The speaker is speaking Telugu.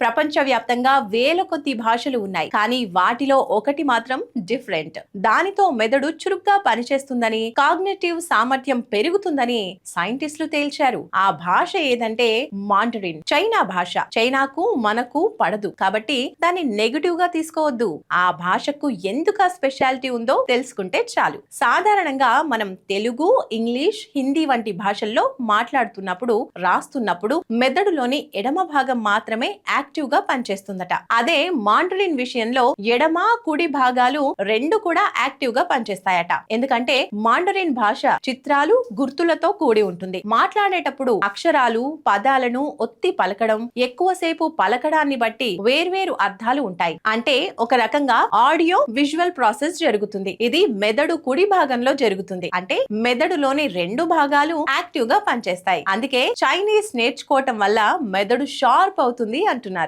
ప్రపంచవ్యాప్తంగా వేల కొద్ది భాషలు ఉన్నాయి, కానీ వాటిలో ఒకటి మాత్రం డిఫరెంట్. దానితో మెదడు చురుగ్గా పనిచేస్తుందని, కాగ్నిటివ్ సామర్థ్యం పెరుగుతుందని సైంటిస్టులు తేల్చారు. ఆ భాష ఏదంటే మాండరిన్. చైనా భాష. చైనాకు మనకు పడదు కాబట్టి దాన్ని నెగటివ్ గా తీసుకోవద్దు. ఆ భాషకు ఎందుకు ఆ స్పెషాలిటీ ఉందో తెలుసుకుంటే చాలు. సాధారణంగా మనం తెలుగు, ఇంగ్లీష్, హిందీ వంటి భాషల్లో మాట్లాడుతున్నప్పుడు, రాస్తున్నప్పుడు మెదడులోని ఎడమ భాగం మాత్రమే యాక్టివ్ గా పనిచేస్తుందట. అదే మాండరిన్ విషయంలో ఎడమ, కుడి భాగాలు రెండు కూడా యాక్టివ్ గా పనిచేస్తాయట. ఎందుకంటే మాండరిన్ భాష చిత్రాలు, గుర్తులతో కూడి ఉంటుంది. మాట్లాడేటప్పుడు అక్షరాలు, పదాలను ఒత్తి పలకడం, ఎక్కువసేపు పలకడాన్ని బట్టి వేర్వేరు అర్థాలు ఉంటాయి. అంటే ఒక రకంగా ఆడియో విజువల్ ప్రాసెస్ జరుగుతుంది. ఇది మెదడు కుడి భాగంలో జరుగుతుంది. అంటే మెదడులోని రెండు భాగాలు యాక్టివ్ గా పనిచేస్తాయి. అందుకే చైనీస్ నేర్చుకోవటం వల్ల మెదడు షార్ప్ అవుతుంది అంటున్నారు.